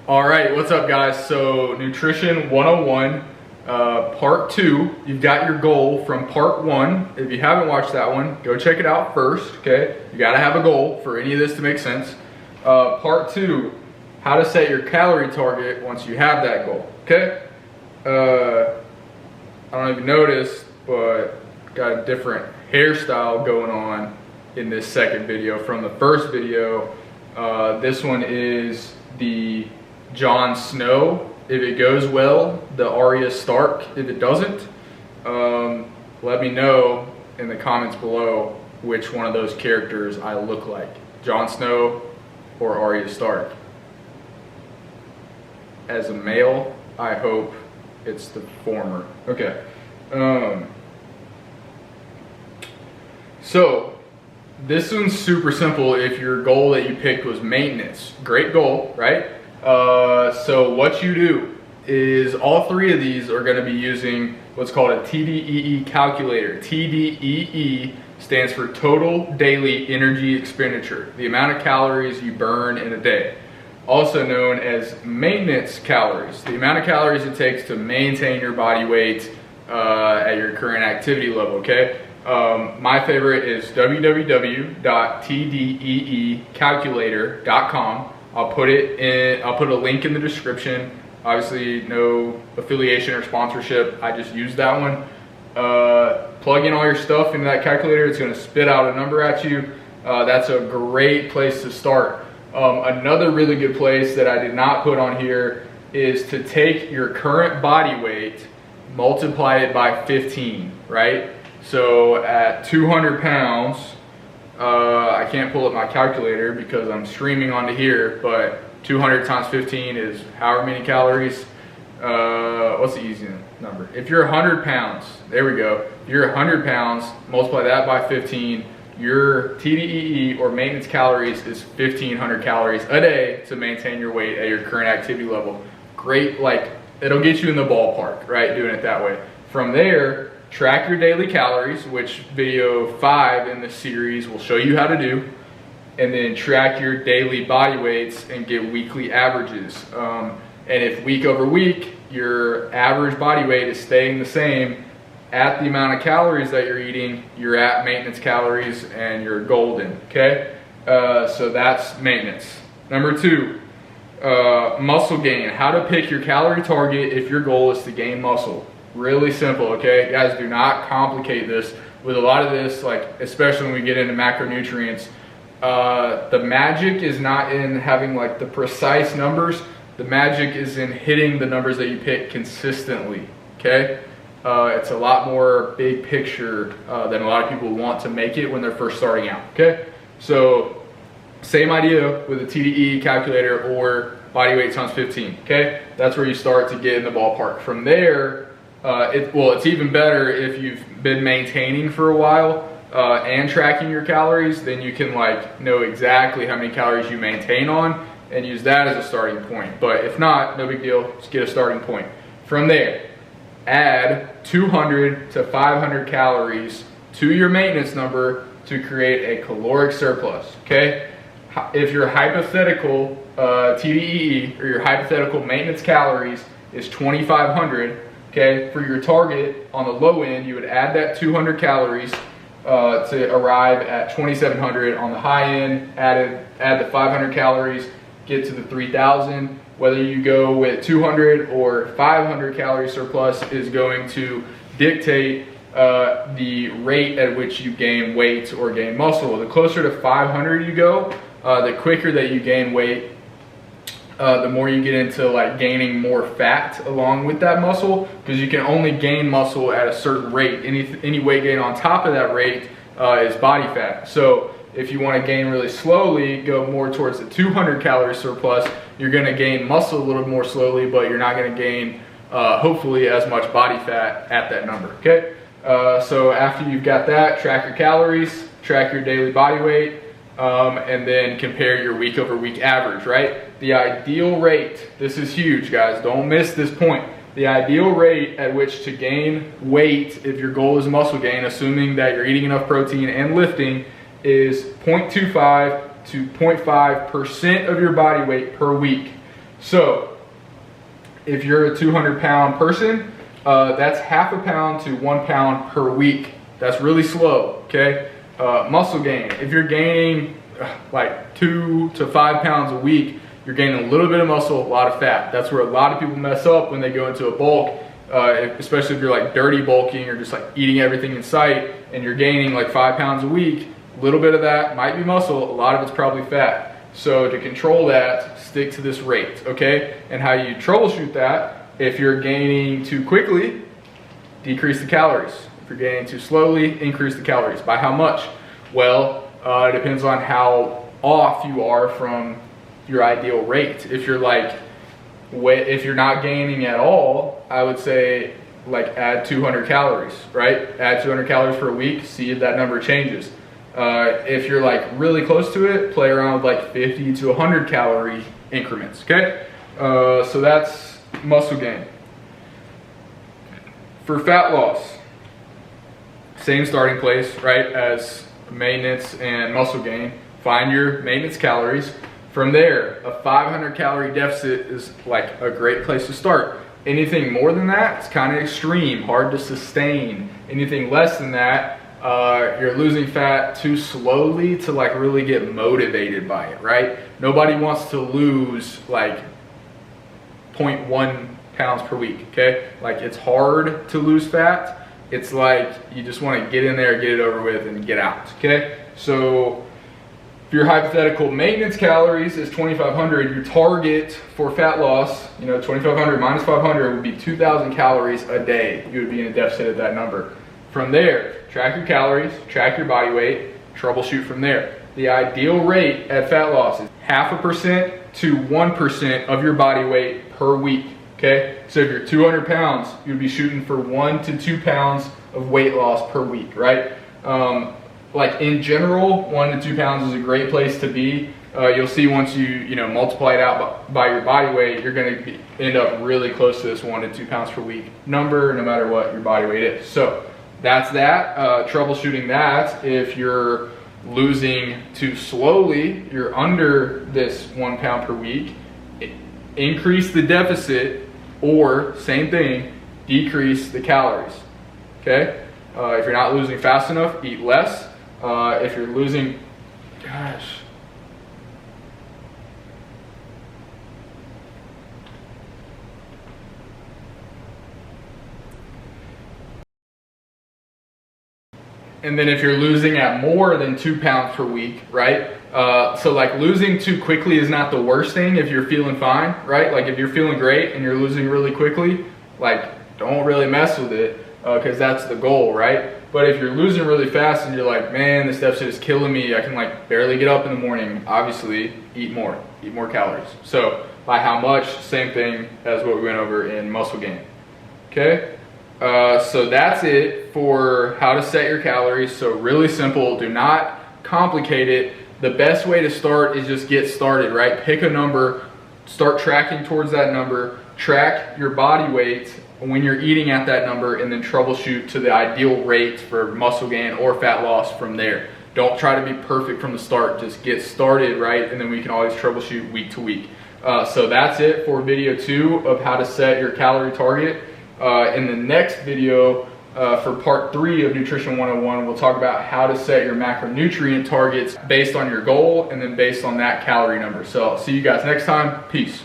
All right, what's up guys? So Nutrition 101, part 2. You've got your goal from part 1. If you haven't watched that one, go check it out first, okay? You gotta have a goal for any of this to make sense. Part 2, how to set your calorie target once you have that goal, okay? I don't know if you noticed, but got a different hairstyle going on in this second video from the first video. This one is the Jon Snow, if it goes well, the Arya Stark, if it doesn't. Let me know in the comments below which one of those characters I look like, Jon Snow or Arya Stark. As a male, I hope it's the former. Okay. So this one's super simple if your goal that you picked was maintenance. Great goal, right? So what you do is all three of these are going to be using what's called a TDEE calculator. TDEE stands for total daily energy expenditure, the amount of calories you burn in a day. Also known as maintenance calories, the amount of calories it takes to maintain your body weight at your current activity level, okay? My favorite is www.tdeecalculator.com. I'll put a link in the description. Obviously no affiliation or sponsorship. I just use that one. Plug in all your stuff into that calculator. It's going to spit out a number at you. That's a great place to start. Another really good place that I did not put on here is to take your current body weight, multiply it by 15, right? So at 200 pounds, I can't pull up my calculator because I'm streaming onto here, but 200 times 15 is however many calories. What's the easy number? If you're 100 pounds, there we go. If you're 100 pounds, multiply that by 15, your TDEE or maintenance calories is 1,500 calories a day to maintain your weight at your current activity level. Great, like it'll get you in the ballpark, right? Doing it that way. From there, track your daily calories, which video 5 in this series will show you how to do, and then track your daily body weights and get weekly averages. And if week over week, your average body weight is staying the same at the amount of calories that you're eating, you're at maintenance calories and you're golden, okay? So that's maintenance. Number 2, muscle gain. How to pick your calorie target if your goal is to gain muscle. Really simple, okay? Guys, do not complicate this. With a lot of this, like especially when we get into macronutrients, the magic is not in having like the precise numbers. The magic is in hitting the numbers that you pick consistently, okay? It's a lot more big picture than a lot of people want to make it when they're first starting out, okay? So same idea with a TDE calculator or body weight times 15, okay? That's where you start to get in the ballpark. From there, it's even better if you've been maintaining for a while and tracking your calories, then you can like know exactly how many calories you maintain on and use that as a starting point. But if not, no big deal, just get a starting point. From there, add 200 to 500 calories to your maintenance number to create a caloric surplus, okay? If your hypothetical TDEE or your hypothetical maintenance calories is 2,500, okay, for your target on the low end, you would add that 200 calories to arrive at 2,700. On the high end, add the 500 calories, get to the 3,000. Whether you go with 200 or 500 calorie surplus is going to dictate the rate at which you gain weight or gain muscle. The closer to 500 you go, the quicker that you gain weight, the more you get into like gaining more fat along with that muscle, because you can only gain muscle at a certain rate. Any weight gain on top of that rate is body fat. So if you want to gain really slowly, go more towards the 200 calorie surplus, you're going to gain muscle a little more slowly, but you're not going to gain hopefully as much body fat at that number, okay? So after you've got that, track your calories, track your daily body weight, and then compare your week over week average, right? The ideal rate, this is huge guys, don't miss this point. The ideal rate at which to gain weight if your goal is muscle gain, assuming that you're eating enough protein and lifting, is 0.25 to 0.5% of your body weight per week. So if you're a 200-pound person, that's half a pound to 1 pound per week. That's really slow, okay? Muscle gain, if you're gaining like 2 to 5 pounds a week, you're gaining a little bit of muscle, a lot of fat. That's where a lot of people mess up when they go into a bulk, especially if you're like dirty bulking or just like eating everything in sight and you're gaining like 5 pounds a week. A little bit of that might be muscle, a lot of it's probably fat. So to control that, stick to this rate, okay? And how you troubleshoot that, if you're gaining too quickly, decrease the calories. If you're gaining too slowly, increase the calories. By how much? Well, it depends on how off you are from your ideal rate. If you're like, if you're not gaining at all, I would say like add 200 calories, right? Add 200 calories for a week, see if that number changes. If you're like really close to it, play around with like 50 to 100 calorie increments, okay? So that's muscle gain. For fat loss, same starting place, right, as maintenance and muscle gain. Find your maintenance calories. From there, a 500 calorie deficit is like a great place to start. Anything more than that, it's kind of extreme, hard to sustain. Anything less than that, you're losing fat too slowly to like really get motivated by it, right? Nobody wants to lose like 0.1 pounds per week, okay? Like it's hard to lose fat. It's like you just want to get in there, get it over with, and get out, okay? So if your hypothetical maintenance calories is 2,500, your target for fat loss, 2,500 minus 500 would be 2,000 calories a day. You would be in a deficit at that number. From there, track your calories, track your body weight, troubleshoot from there. The ideal rate at fat loss is 0.5% to 1% of your body weight per week, okay? So if you're 200 pounds, you'd be shooting for 1 to 2 pounds of weight loss per week, right? Like in general, 1 to 2 pounds is a great place to be. You'll see once you multiply it out by your body weight, you're going to end up really close to this 1 to 2 pounds per week number, no matter what your body weight is. So that's that. Troubleshooting that, if you're losing too slowly, you're under this 1 pound per week, increase the deficit, or same thing, decrease the calories, okay? If you're not losing fast enough, eat less. If you're losing, gosh. And then if you're losing at more than 2 pounds per week, right? So like losing too quickly is not the worst thing if you're feeling fine, right? Like if you're feeling great and you're losing really quickly, like don't really mess with it, because that's the goal, right? But if you're losing really fast and you're like, man, this deficit is killing me, I can like barely get up in the morning, obviously eat more calories. So by how much, same thing as what we went over in muscle gain, okay? So that's it for how to set your calories. So really simple, do not complicate it. The best way to start is just get started, right? Pick a number, start tracking towards that number, track your body weight when you're eating at that number, and then troubleshoot to the ideal rate for muscle gain or fat loss from there. Don't try to be perfect from the start, just get started, right? And then we can always troubleshoot week to week. So that's it for video 2 of how to set your calorie target. In the next video, for part 3 of Nutrition 101, we'll talk about how to set your macronutrient targets based on your goal and then based on that calorie number. So I'll see you guys next time. Peace.